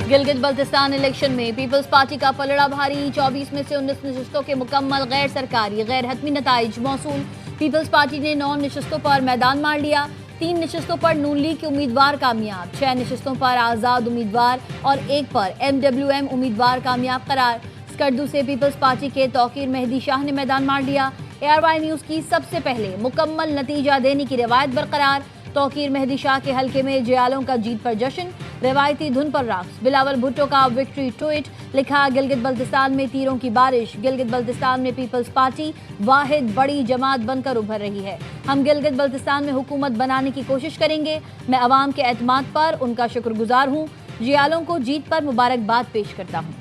Gilgit Baltistan election में peoples party का पलड़ा भारी। 24 में से 19 नशिस्तों के मुकम्मल गैर सरकारी गैर हतमी नताइज मौसूल। पीपल्स पार्टी ने 9 नशिस्तों पर मैदान मार लिया। 3 नशिस्तों पर नून लीग के उम्मीदवार कामयाब, 6 नशिस्तों पर आज़ाद उम्मीदवार और 1 पर MWM उम्मीदवार कामयाब करार। स्कर्दू से पीपल्स पार्टी के तौकीर मेहदी शाह ने मैदान मार लिया। ARY न्यूज़ की सबसे पहले मुकम्मल नतीजा देने की रिवायत बरकरार। तौकीर मेहदी शाह के हल्के में जयालों का जीत पर जश्न, रिवायती धुन पर रक्स। बिलावल भुट्टो का विक्ट्री ट्वीट लिखा, गिलगित बल्तिस्तान में तीरों की बारिश। गिलगित बल्तिस्तान में पीपल्स पार्टी वाहिद बड़ी जमात बनकर उभर रही है। हम गिलगित बल्तिस्तान में हुकूमत बनाने की कोशिश करेंगे। मैं अवाम के एतमाद पर उनका शुक्रगुजार हूँ। जयालों को जीत पर मुबारकबाद पेश करता हूँ।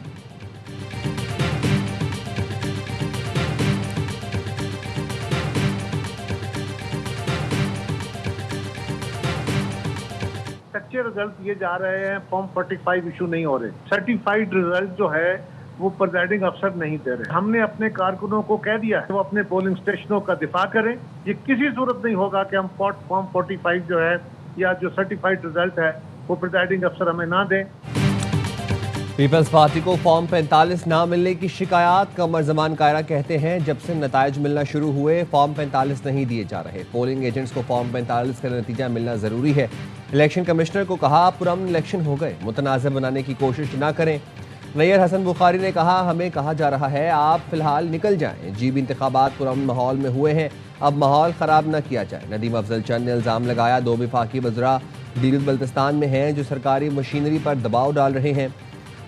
सच्चे रिजल्ट ये जा रहे हैं, फॉर्म 45 इशू नहीं हो रहे। सर्टिफाइड रिजल्ट जो है वो प्रिजाइडिंग अफसर नहीं दे रहे। हमने अपने कारकुनों को कह दिया है वो अपने पोलिंग स्टेशनों का दिफा करें। ये किसी सूरत नहीं होगा कि हम फॉर्म 45 जो है या जो सर्टिफाइड रिजल्ट है वो प्रिजाइडिंग अफसर हमें ना दें। पीपल्स पार्टी को फॉर्म 45 ना मिलने की शिकायत। कमर जमान कायरा कहते हैं जब से नताइज मिलना शुरू हुए फॉर्म 45 नहीं दिए जा रहे। पोलिंग एजेंट्स को फॉर्म 45 का नतीजा मिलना जरूरी है। इलेक्शन कमिश्नर को कहा पुरअमन इलेक्शन हो गए, मुतनाज़ बनाने की कोशिश ना करें। नैयर हसन बुखारी ने कहा हमें कहा जा रहा है आप फिलहाल निकल जाएं। जीबी इंतखाबात पुरअमन माहौल में हुए हैं, अब माहौल ख़राब न किया जाए। नदीम अफजल चंद ने इल्ज़ाम लगाया 2 वफाकी वज़रा गिलगित बल्तिस्तान में हैं जो सरकारी मशीनरी पर दबाव डाल रहे हैं।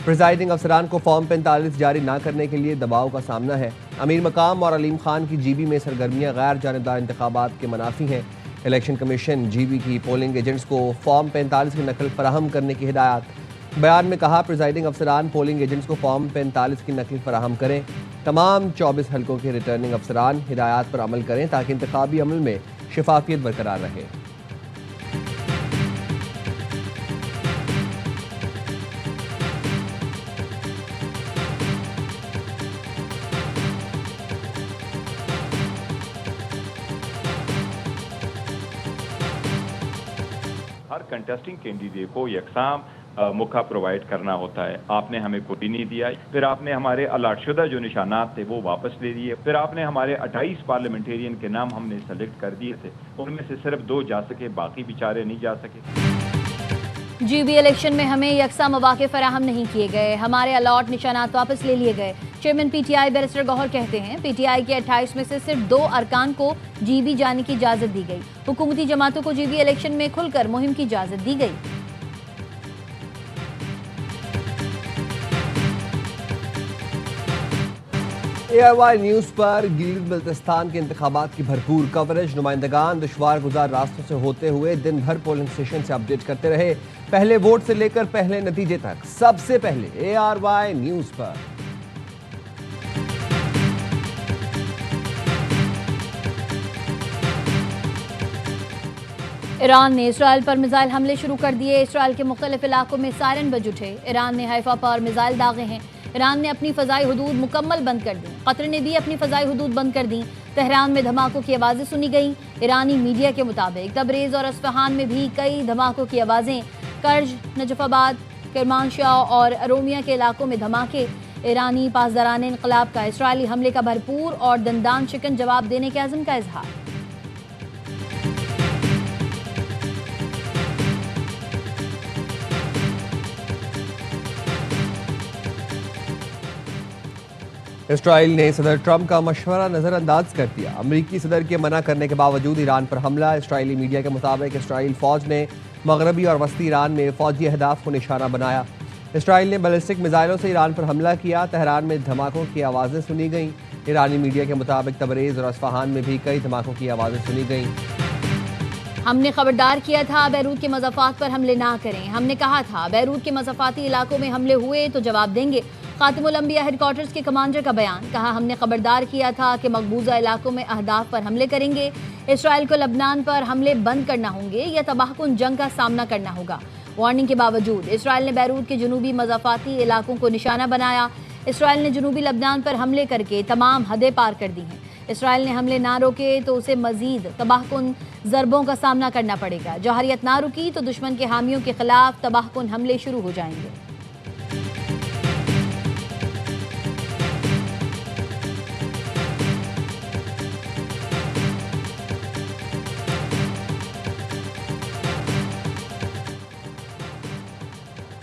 प्रिजाइडिंग अफसरान को फॉर्म 45 जारी ना करने के लिए दबाव का सामना है। अमीर मकाम और अलीम खान की जीबी में सरगर्मियां गैर जानिबदार इंतखाबात के मनाफी हैं। इलेक्शन कमीशन जीबी की पोलिंग एजेंट्स को फॉर्म 45 की नकल फराहम करने की हिदायत। बयान में कहा प्रिजाइडिंग अफसरान पोलिंग एजेंट्स को फॉर्म 45 की नकल फराहम करें। तमाम 24 हल्कों के रिटर्निंग अफसरान हिदायत पर अमल करें ताकि इंतखाबी अमल में शफाफियत बरकरार रहे। हर कंटेस्टिंग कैंडिडेट को यकसाम मौका प्रोवाइड करना होता है। आपने हमें कोई नहीं दिया, फिर आपने हमारे अलाटशुदा जो निशानात थे वो वापस ले लिए, फिर आपने हमारे 28 पार्लियामेंटेरियन के नाम हमने सेलेक्ट कर दिए थे, उनमें से सिर्फ 2 जा सके, बाकी बेचारे नहीं जा सके। जीबी इलेक्शन में हमें यकसा मौके फराहम नहीं किए गए, हमारे अलॉट निशानात वापस ले लिए गए। चेयरमैन PTI बैरिस्टर गौहर कहते हैं PTI के 28 में से सिर्फ 2 अरकान को जीबी जाने की इजाजत दी गई। हुकूमती जमातों को जीबी इलेक्शन में खुलकर मुहिम की इजाजत दी गई। ARY न्यूज़ पर गिलगित बल्तिस्तान के इंतखाबात की भरपूर कवरेज। नुमाइंदगान दुश्वार गुजार रास्तों से होते हुए दिन भर पोलिंग स्टेशन से अपडेट करते रहे। पहले वोट से लेकर पहले नतीजे तक सबसे पहले ARY न्यूज़ पर। ईरान ने इसराइल पर मिसाइल हमले शुरू कर दिए। इसराइल के मुख्तलिफ इलाकों में सायरन बज उठे। ईरान ने हैफा पर मिसाइल दागे हैं। ईरान ने अपनी फ़ज़ाई हुदूद मुकम्मल बंद कर दी। कतर ने भी अपनी फ़ज़ाई हुदूद बंद कर दी। तेहरान में धमाकों की आवाज़ें सुनी गई। ईरानी मीडिया के मुताबिक तबरेज़ और अस्फ़हान में भी कई धमाकों की आवाज़ें। कर्ज, नजफ़ाबाद, किरमानशाह और अरोमिया के इलाकों में धमाके। ईरानी पासदारान इनक़लाब का इसराइली हमले का भरपूर और दंदान शिकन जवाब देने के अज़्म का इजहार। इसराइल ने सदर ट्रंप का मशवरा नज़रअंदाज कर दिया। अमरीकी सदर के मना करने के बावजूद ईरान पर हमला। इसराइली मीडिया के मुताबिक इसराइल फ़ौज ने मगरबी और वस्ती ईरान में फ़ौजी अहदाफ को निशाना बनाया। इसराइल ने बैलिस्टिक मिसाइलों से ईरान पर हमला किया। तेहरान में धमाकों की आवाज़ें सुनी गईं। ईरानी मीडिया के मुताबिक तबरेज़ और अस्फ़हान में भी कई धमाकों की आवाज़ें सुनी गईं। हमने खबरदार किया था बैरूत के मज़ाफ़ात पर हमले ना करें। हमने कहा था बैरूत के मज़ाफ़ाती इलाकों में हमले हुए तो जवाब देंगे। खातिमुल अंबिया हेडक्वार्टर्स के कमांडर का बयान। कहा हमने खबरदार किया था कि मकबूजा इलाकों में अहदाफ पर हमले करेंगे। इसराइल को लबनान पर हमले बंद करना होंगे या तबाहकुन जंग का सामना करना होगा। वार्निंग के बावजूद इसराइल ने बैरूत के जनूबी मज़ाफ़ाती इलाकों को निशाना बनाया। इसराइल ने जनूबी लबनान पर हमले करके तमाम हदें पार कर दी हैं। इसराइल ने हमले ना रोके तो उसे मजीद तबाहकुन ज़रबों का सामना करना पड़ेगा। जौहरियत ना रुकी तो दुश्मन के हामियों के खिलाफ तबाहकुन हमले शुरू हो जाएंगे।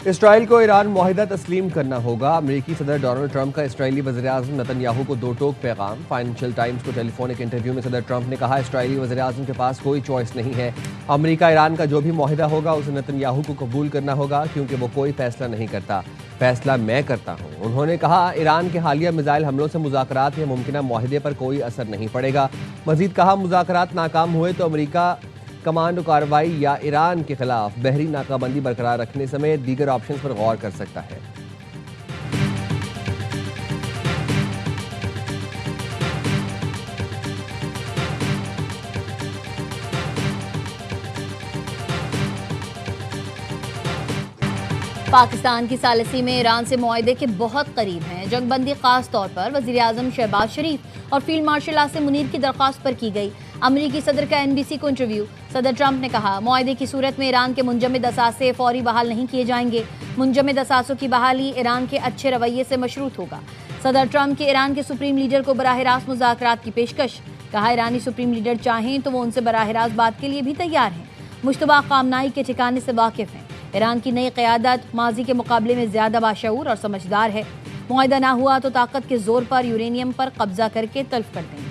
इसराइल को ईरान मुआहिदा तस्लीम करना होगा। अमेरिकी सदर डोनाल्ड ट्रंप का इसराइली वज़ीर-ए-आज़म नेतन्याहू को दो टोक पैगाम। फाइनेंशियल टाइम्स को टेलीफोनिक इंटरव्यू में सदर ट्रंप ने कहा, इसराइली वज़ीर-ए-आज़म के पास कोई चॉइस नहीं है। अमेरिका ईरान का जो भी मुआहिदा होगा उसे नेतन्याहू को कबूल करना होगा, क्योंकि वो कोई फैसला नहीं करता, फैसला मैं करता हूँ। उन्होंने कहा, ईरान के हालिया मिसाइल हमलों से मुज़ाकरात या मुमकिना मुआहिदे पर कोई असर नहीं पड़ेगा। मजीद कहा, मुज़ाकरात नाकाम हुए तो अमेरिका कमांडो कार्रवाई या ईरान के खिलाफ बहरी नाकाबंदी बरकरार रखने समेत दीगर ऑप्शंस पर गौर कर सकता है। पाकिस्तान की सालिसी में ईरान से मुआहदे के बहुत करीब हैं। जंगबंदी खास तौर पर वज़ीर-ए-आज़म शहबाज शरीफ और फील्ड मार्शल आसिम मुनीर की दरख्वास्त पर की गई। अमेरिकी सदर का NBC को इंटरव्यू। सदर ट्रंप ने कहा, मुआहदे की सूरत में ईरान के मुंजमद असासे फौरी बहाल नहीं किए जाएंगे। मुंजमद असासों की बहाली ईरान के अच्छे रवैये से मशरूत होगा। सदर ट्रंप के ईरान के सुप्रीम लीडर को बराह रास्त मुज़ाकरात की पेशकश। कहा, ईरानी सुप्रीम लीडर चाहें तो वो उनसे बराह रास्त बात के लिए भी तैयार हैं। मुश्तबा खामनाई के ठिकाने से वाकिफ हैं। ईरान की नई क़यादत माजी के मुकाबले में ज़्यादा बाशऊर और समझदार है। मुआहदा ना हुआ तो ताकत के जोर पर यूरेनियम पर कब्जा करके तल्फ कर देंगे।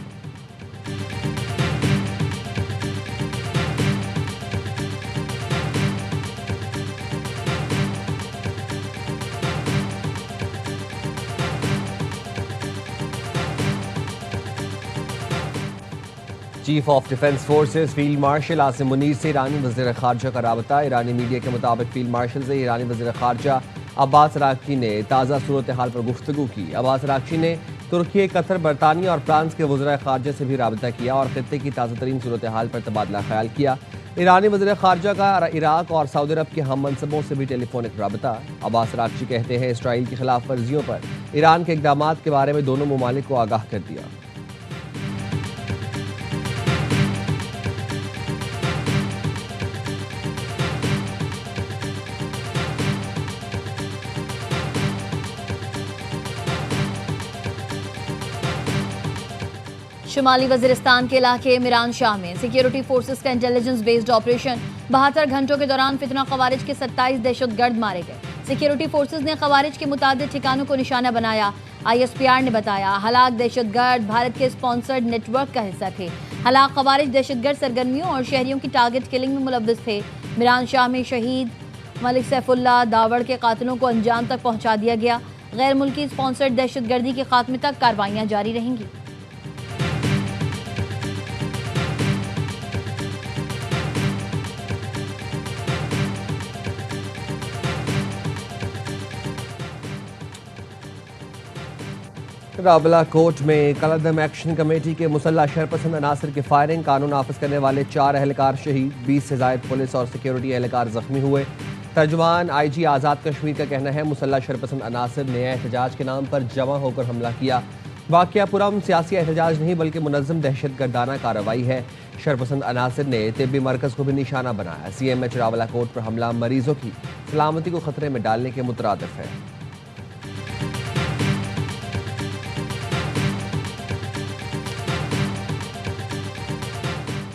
Chief of defence forces field marshal Asim Munir से ईरानी वज़ीर ख़ारजा का राबता। ईरानी मीडिया के मुताबिक फील्ड मार्शल से ईरानी वज़ीर ख़ारजा अब्बास अराग़ची ने ताज़ा सूरत हाल पर गुफ्तगू की। अब्बास अराग़ची ने तुर्की, कतर, बरतानिया और फ्रांस के वज़ीर ख़ारजा से भी राबता किया और ख़ित्ते की ताज़ा तरीन सूरत हाल पर तबादला ख्याल किया। ईरानी वज़ीर ख़ारजा का इराक़ और सऊदी अरब के हम मनसबों से भी टेलीफोनिक राबता। अब्बास अराग़ची कहते हैं, इसराइल की खिलाफ वर्जियों पर ईरान के इक़दामात के बारे में दोनों ममालिक को आगाह कर दिया। शुमाली वजीरिस्तान के इलाके मिरान शाह में सिक्योरिटी फोर्सेस का इंटेलिजेंस बेस्ड ऑपरेशन। 72 घंटों के दौरान फितना खवारिज के 27 दहशतगर्द मारे गए। सिक्योरिटी फोर्सेस ने खवारिज के मुताबिक ठिकानों को निशाना बनाया। ISPR ने बताया, हलाक दहशतगर्द भारत के स्पॉन्सर्ड नेटवर्क का हिस्सा थे। हलाक खवारिज दहशतगर्द सरगर्मियों और शहरियों की टारगेट किलिंग में मुलव्वस थे। मिरान शाह में शहीद मलिक सैफुल्लाह दावड़ के कातिलों को अंजाम तक पहुंचा दिया गया। गैर मुल्की स्पॉन्सर्ड दहशतगर्दी के खात्मे तक कार्रवाइयां जारी रहेंगी। रावला कोर्ट में कलदम एक्शन कमेटी के मुसल्ला शरपसंद अनासर की फायरिंग, कानून नाफिज करने वाले 4 एहलकार शहीद, 20 से ज़ायद पुलिस और सिक्योरिटी एहलकार जख्मी हुए। तर्जुमान IG आज़ाद कश्मीर का कहना है, मुसल्ला शरपसंद अनासर ने एहतजाज के नाम पर जमा होकर हमला किया। वाक़या पुरअमन सियासी एहतजाज नहीं बल्कि मुनज़्ज़म दहशतगर्दाना कार्रवाई है। शरपसंद अनासर ने तिब्बी मरकज़ को भी निशाना बनाया। CMH रावला कोर्ट पर हमला मरीजों की सलामती को खतरे में डालने के मुतरादिफ है।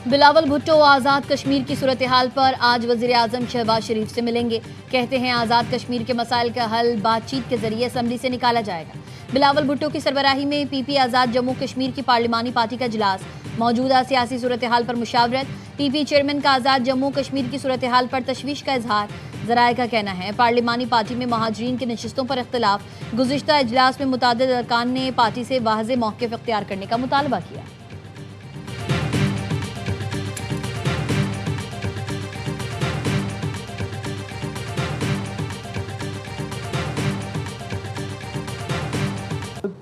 बिलावल भुट्टो आज़ाद कश्मीर की सूरत हाल पर आज वज़ीर-ए-आज़म शहबाज शरीफ से मिलेंगे। कहते हैं, आज़ाद कश्मीर के मसाइल का हल बातचीत के जरिए असम्बली से निकाला जाएगा। बिलावल भुट्टो की सरबराही में PP आज़ाद जम्मू कश्मीर की पार्लिमानी पार्टी का इजलास। मौजूदा सियासी सूरत हाल पर मुशावरत। PP चेयरमैन का आज़ाद जम्मू कश्मीर की सूरत हाल पर तशवीश का इजहार। ज़राए का कहना है, पार्लिमानी पार्टी में महाजरीन की नशिस्तों पर इख्तिलाफ। गुज़िश्ता इजलास में मुतादिद अरकान ने पार्टी से वाज़ेह मौक़िफ़ इख्तियार करने का मुतालबा किया।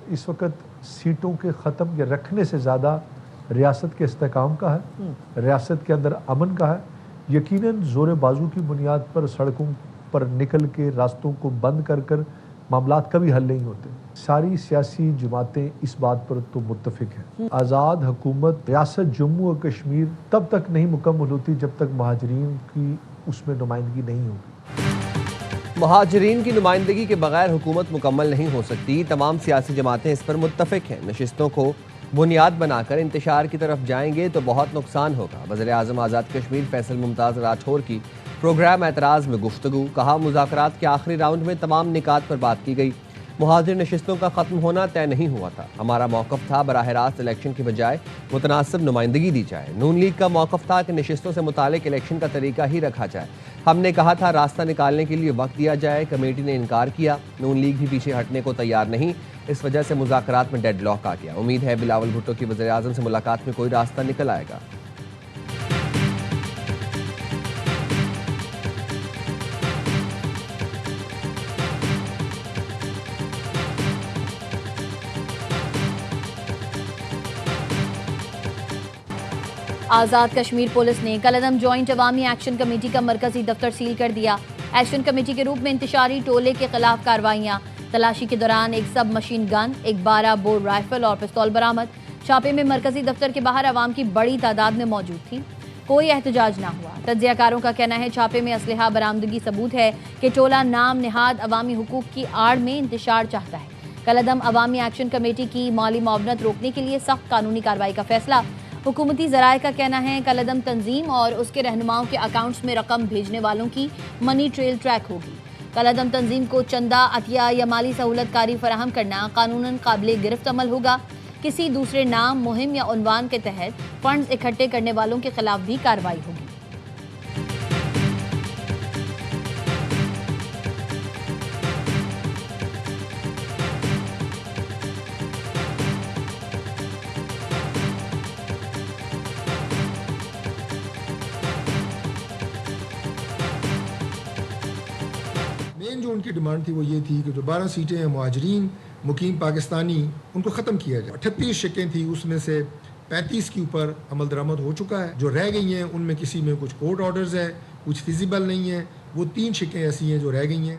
इस वक्त सीटों के ख़त्म या रखने से ज़्यादा रियासत के इस्तेकाम का है, रियासत के अंदर अमन का है। यकीनन ज़ोर बाजू की बुनियाद पर सड़कों पर निकल के रास्तों को बंद कर कर मामलात कभी हल नहीं होते। सारी सियासी जमातें इस बात पर तो मुत्तफिक हैं। आज़ाद हुकूमत रियासत जम्मू और कश्मीर तब तक नहीं मुकम्मल होती जब तक महाजरीन की उसमें नुमाइंदगी नहीं होगी। महाजरीन की नुमाइंदगी के बगैर हुकूमत मुकम्मल नहीं हो सकती। तमाम सियासी जमातें इस पर मुत्तफिक हैं। नशिस्तों को बुनियाद बनाकर इंतशार की तरफ जाएंगे तो बहुत नुकसान होगा। वज़ीर-ए-आज़म आज़ाद कश्मीर फैसल मुमताज़ राठौर की प्रोग्राम एतराज़ में गुफ्तगू। कहा, मुज़ाकरात के आखिरी राउंड में तमाम निकात पर बात की गई। मुहाजिर नशिस्तों का ख़त्म होना तय नहीं हुआ था। हमारा मौक़िफ़ था बराह रास्त इलेक्शन की बजाय मुतनासिब नुमाइंदगी दी जाए। नून लीग का मौक़िफ़ था कि नशिस्तों से मुतालिक इलेक्शन का तरीका ही रखा जाए। हमने कहा था रास्ता निकालने के लिए वक्त दिया जाए। कमेटी ने इनकार किया। नून लीग भी पीछे हटने को तैयार नहीं। इस वजह से मुज़ाकरात में डेडलॉक आ गया। उम्मीद है बिलावल भुट्टो की वज़ीर-ए-आज़म से मुलाकात में कोई रास्ता निकल आएगा। आज़ाद कश्मीर पुलिस ने कलअदम जॉइंट अवामी एक्शन कमेटी का मरकजी दफ्तर सील कर दिया। एक्शन कमेटी के रूप में इंतशारी टोले के खिलाफ कार्रवाइयाँ। तलाशी के दौरान एक सब मशीन गन, एक 12 बोर राइफल और पिस्तौल बरामद। छापे में मरकजी दफ्तर के बाहर अवाम की बड़ी तादाद में मौजूद थी। कोई एहतजाज ना हुआ। तज्जियाकारों का कहना है छापे में असलहा बरामदगी सबूत है कि टोला नाम निहाद अवामी हुकूक की आड़ में इंतशार चाहता है। कलअदम अवामी एक्शन कमेटी की माली मुआवनत रोकने के लिए सख्त कानूनी कार्रवाई का फैसला। हुकूमती ज़राए का कहना है कलअदम तंजीम और उसके रहनुमाओं के अकाउंट्स में रकम भेजने वालों की मनी ट्रेल ट्रैक होगी। कलअदम तंजीम को चंदा, अतिया या माली सहूलत कारी फराहम करना कानूनन काबिल गिरफ्त अमल होगा। किसी दूसरे नाम, मुहिम या उन्वान के तहत फंड्स इकट्ठे करने वालों के खिलाफ भी कार्रवाई होगी। मेन जो उनकी डिमांड थी वो ये थी कि जो 12 सीटें हैं मुहाजिरीन मुकीम पाकिस्तानी उनको ख़त्म किया जाए। 38 शिकें थी, उसमें से 35 के ऊपर अमल दरामद हो चुका है। जो रह गई हैं उनमें किसी में कुछ कोर्ट ऑर्डर्स है, कुछ फिजिबल नहीं है। वो 3 शिकें ऐसी हैं जो रह गई हैं।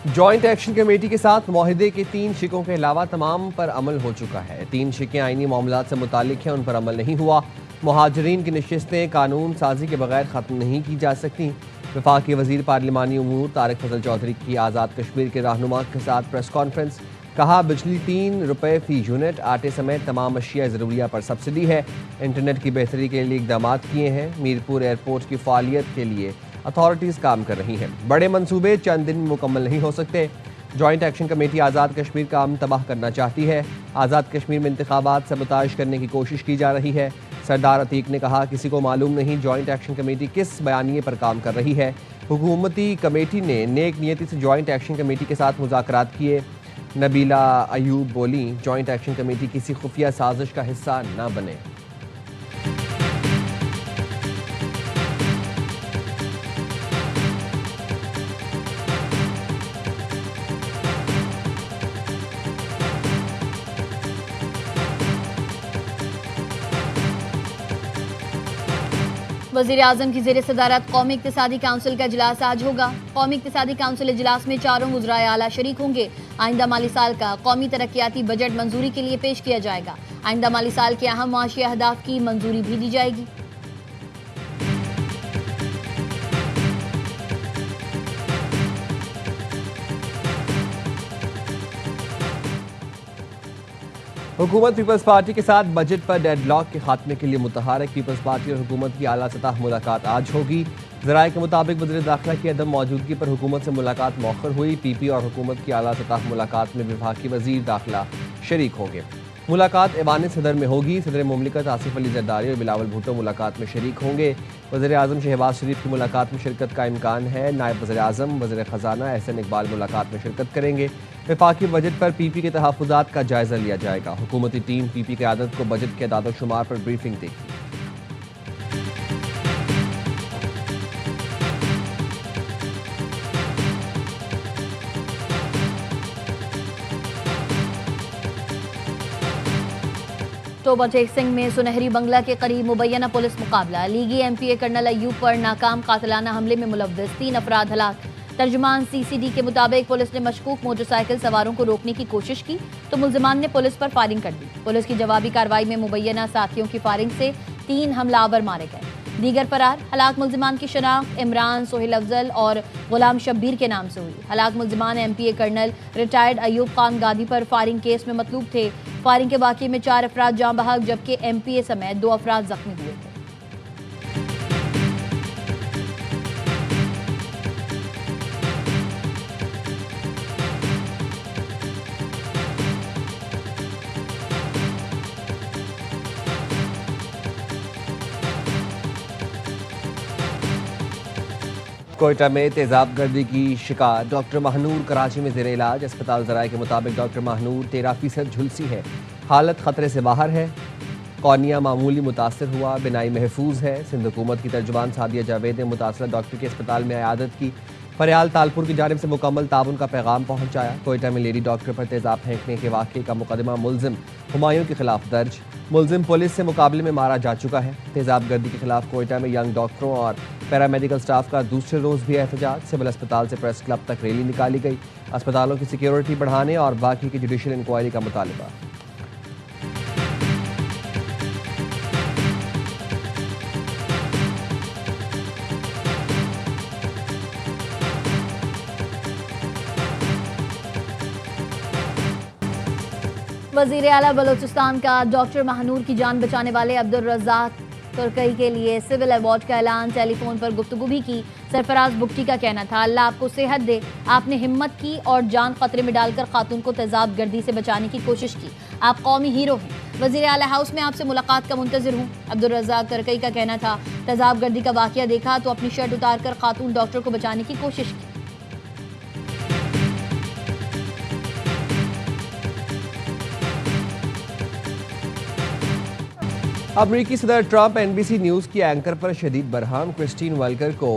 जॉइंट एक्शन कमेटी के साथ मुआहिदे के 3 शिकों के अलावा तमाम पर अमल हो चुका है। 3 शिकें आईनी मामलात से मुतालिक हैं, उन पर अमल नहीं हुआ। मुहाजिरीन की नशिस्तें कानून साजी के बगैर ख़त्म नहीं की जा सकती। वफाकी वज़ीर पार्लिमानी उमूर तारिक फजल चौधरी की आज़ाद कश्मीर के रहनुमा के साथ प्रेस कॉन्फ्रेंस। कहा, बिजली 3 रुपये फ़ी यूनिट, आटे समेत तमाम अशिया ज़रूरिया पर सब्सिडी है। इंटरनेट की बेहतरी के लिए इकदाम किए हैं। मीरपुर एयरपोर्ट की फ़ालियत के लिए अथॉरिटीज़ काम कर रही हैं। बड़े मंसूबे चंद दिन में मुकम्मल नहीं हो सकते। Joint action committee Azad Kashmir का अमन तबाह करना चाहती है। आज़ाद कश्मीर में इंतखाबात सबूताज करने की कोशिश की जा रही है। सरदार अतीक ने कहा, किसी को मालूम नहीं जॉइंट एक्शन कमेटी किस बयानिए पर काम कर रही है। हुकूमती कमेटी ने नेक नियति से जॉइंट एक्शन कमेटी के साथ मुज़ाकरात किए। नबीला अयूब बोली, जॉइंट एक्शन कमेटी किसी खुफिया साजिश का हिस्सा न बने। वज़ीर-ए-आज़म की ज़ेर सदारत कौमी इक़्तिसादी काउंसिल का इजलास आज होगा। कौमी इक़्तिसादी काउंसिल इजलास में 4 वज़राए आला शरीक होंगे। आइंदा माली साल का कौमी तरक्याती बजट मंजूरी के लिए पेश किया जाएगा। आइंदा माली साल के अहम माशी अहदाफ की मंजूरी भी दी जाएगी। हुकूमत पीपल्स पार्टी के साथ बजट पर डेडलॉक के खात्मे के लिए मुतहारिक। पीपल्स पार्टी और हुकूमत की आला सतह मुलाकात आज होगी। ज़राए के मुताबिक वज़ीर दाखिला की अदम मौजूदगी पर हुकूमत से मुलाकात मौखर हुई। पीपी और हुकूमत की आला सतह मुलाकात में विभागी वज़ीर दाखिला शरीक होंगे। मुलाकात ऐवान सदर में होगी। सदर मुमलिकत आसिफ अली जरदारी और बिलावल भुट्टो मुलाकात में शरीक होंगे। वज़ीर-ए-आज़म शहबाज शरीफ की मुलाकात में शिरकत का इम्कान है। नायब वज़ीर-ए-आज़म वज़ीर ख़जाना एहसन इकबाल मुलाकात में शिरकत करेंगे। वफाकी बजट पर पीपी के तहफ़्फ़ुज़ात का जायज़ा लिया जाएगा। हुकूमती टीम पीपी क़यादत को बजट के अदाद शुमार पर ब्रीफिंग देगी। तोबा टेक सिंह में सुनहरी बंगला के करीब मुबैना पुलिस मुकाबला। लीगी एमपीए कर्नल अयूब पर नाकाम कातिलाना हमले में मुलव्वस 3 अफराद हलाक। तर्जुमान सीसीडी के मुताबिक पुलिस ने मशकूक मोटरसाइकिल सवारों को रोकने की कोशिश की तो मुल्जिमान ने पुलिस पर फायरिंग कर दी। पुलिस की जवाबी कार्रवाई में मुबैना साथियों की फायरिंग से 3 हमलावर मारे गए। दीगर फरार हलाक मुल्जिमान की शनाख्त इमरान, सोहेल अफजल और गुलाम शब्बीर के नाम से हुई। हलाक मुल्जिमान MPA colonel retired Ayub Khan गादी पर फायरिंग केस में मतलूब थे। फायरिंग के वाक़ये में 4 अफराद जाँ बहक जबकि MPA समेत 2 अफराद जख्मी हुए थे। कोयटा में तेजाब गर्दी की शिकार डॉक्टर महानूर कराची में जेर इलाज। अस्पताल ज़राए के मुताबिक डॉक्टर महानूर 13% झुलसी है, हालत खतरे से बाहर है। कॉर्निया मामूली मुतासर हुआ, बिनाई महफूज है। सिंध हुकूमत की तर्जुमान सादिया जावेद ने मुतासरा डॉक्टर के अस्पताल में इयादत की। फरियाल तालपुर की जानिब से मुकम्मल ताउन का पैगाम पहुँचाया। कोयटा में लेडी डॉक्टर पर तेजाब फेंकने के वाक़े का मुकदमा मुल्जिम हुमायूं के खिलाफ दर्ज। मुल्जिम पुलिस से मुकाबले में मारा जा चुका है। तेजाब गर्दी के खिलाफ कोयटा में यंग डॉक्टरों और पैरामेडिकल स्टाफ का दूसरे रोज़ भी एहतजाज। सिविल अस्पताल से प्रेस क्लब तक रैली निकाली गई। अस्पतालों की सिक्योरिटी बढ़ाने और बाकी की जुडिशल इंक्वायरी का मुतालबा। वज़ीर आला बलोचिस्तान का डॉक्टर महानूर की जान बचाने वाले अब्दुल रज़ाक तुर्कई के लिए सिविल अवार्ड का ऐलान। टेलीफोन पर गुफ्तगू भी की। सरफराज बुगटी का कहना था, अल्लाह आपको सेहत दे, आपने हिम्मत की और जान खतरे में डालकर खातून को तेजाब गर्दी से बचाने की कोशिश की। आप कौमी हीरो हैं। वज़ीर आला हाउस में आपसे मुलाकात का मुंतज़िर हूँ। अब्दुल रज़ाक तुर्कई का कहना था, तेजाब गर्दी का वाक़या देखा तो अपनी शर्ट उतार कर खातून डॉक्टर को बचाने की कोशिश की। अमरीकी सदर ट्रंप NBC न्यूज़ की एंकर पर शदीद बरहम क्रिस्टीन वेल्कर को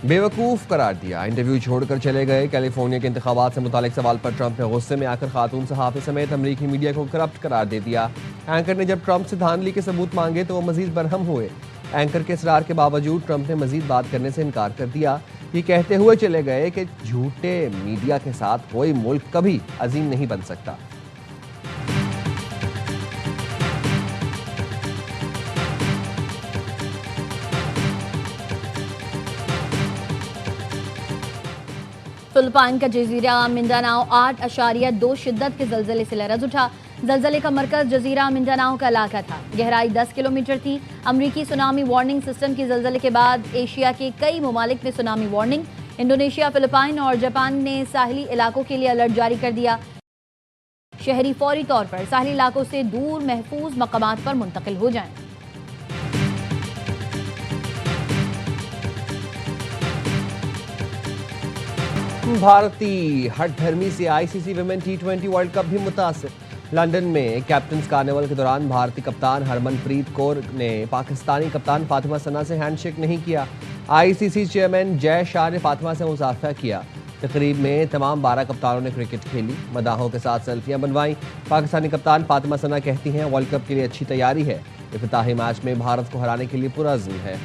बेवकूफ़ करार दिया। इंटरव्यू छोड़कर चले गए। कैलिफोर्निया के इंतखाबात से मुतालिक सवाल पर ट्रंप ने गुस्से में आकर खातून सहाफ़ी समेत अमरीकी मीडिया को करप्ट करार दे दिया। एंकर ने जब ट्रंप से धांधली के सबूत मांगे तो वो मजीद बरहम हुए। एंकर के इसरार के बावजूद ट्रंप ने मजीद बात करने से इनकार कर दिया। ये कहते हुए चले गए कि झूठे मीडिया के साथ कोई मुल्क कभी अजीम नहीं बन सकता। फिलिपाइन का जजीरा मिंडानाओ 8.2 शिद्दत के जल्जले से लरज उठा। जल्जले का मरकज जजीरा मिंडानाओ का इलाका था। गहराई 10 किलोमीटर थी। अमरीकी सुनामी वार्निंग सिस्टम की जल्जले के बाद एशिया के कई ममालिक में सुनामी वार्निंग। इंडोनेशिया, फिलिपाइन और जापान ने साहिली इलाकों के लिए अलर्ट जारी कर दिया। शहरी फौरी तौर पर साहिली इलाकों से दूर महफूज मकामात पर मुंतकिल हो जाएं। भारतीय हठधर्मी से ICC women T20 world cup भी मुतासिर। लंदन में कैप्टन्स कार्निवल के दौरान भारतीय कप्तान हरमनप्रीत कौर ने पाकिस्तानी कप्तान फातिमा सना से हैंडशेक नहीं किया। ICC चेयरमैन जय शाह ने फातिमा से मुसाफा किया। तकरीब में तमाम 12 कप्तानों ने क्रिकेट खेली, मदाहों के साथ सेल्फियां बनवाई। पाकिस्तानी कप्तान फातिमा सना कहती हैं वर्ल्ड कप के लिए अच्छी तैयारी है, इफ्तिताही मैच में भारत को हराने के लिए पुरअज़्म है।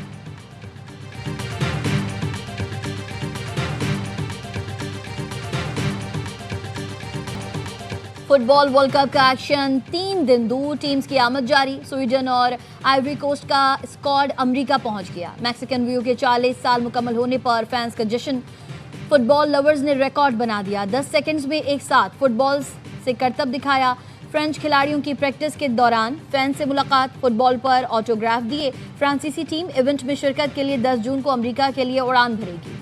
फुटबॉल वर्ल्ड कप का एक्शन 3 दिन दूर, टीम्स की आमद जारी। स्वीडन और आइवरी कोस्ट का स्क्वाड अमेरिका पहुंच गया। मैक्सिकन व्यू के 40 साल मुकम्मल होने पर फैंस का जश्न। फुटबॉल लवर्स ने रिकॉर्ड बना दिया। 10 सेकंड्स में एक साथ फुटबॉल से करतब दिखाया। फ्रेंच खिलाड़ियों की प्रैक्टिस के दौरान फैंस से मुलाकात, फुटबॉल पर ऑटोग्राफ दिए। फ्रांसीसी टीम इवेंट में शिरकत के लिए 10 जून को अमेरिका के लिए उड़ान भरेगी।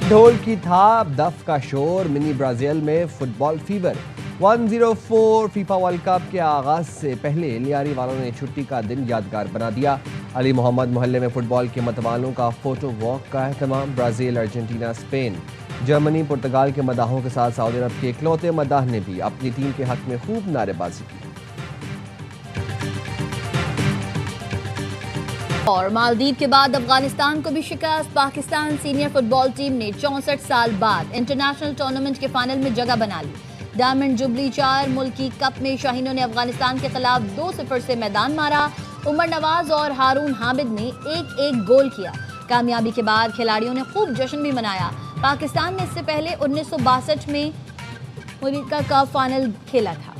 ढोल की थाप, दफ का शोर, मिनी ब्राजील में football fever. 104 FIFA world cup के आगाज से पहले लियारी वालों ने छुट्टी का दिन यादगार बना दिया। अली मोहम्मद मोहल्ले में फुटबॉल के मतवालों का फोटो वॉक का एहतमाम। ब्राजील, अर्जेंटीना, स्पेन, जर्मनी, पुर्तगाल के मदाहों के साथ सऊदी अरब के इकलौते मदाह ने भी अपनी टीम के हक में खूब नारेबाजी की। और मालदीव के बाद अफगानिस्तान को भी शिकस्त। पाकिस्तान सीनियर फुटबॉल टीम ने 64 साल बाद इंटरनेशनल टूर्नामेंट के फाइनल में जगह बना ली। डायमंड जुबली 4 मुल्की कप में शाहीनों ने अफगानिस्तान के खिलाफ 2-0 से मैदान मारा। उमर नवाज और हारून हामिद ने एक गोल किया। कामयाबी के बाद खिलाड़ियों ने खूब जश्न भी मनाया। पाकिस्तान ने इससे पहले 1962 में अमेरिका का फाइनल खेला था।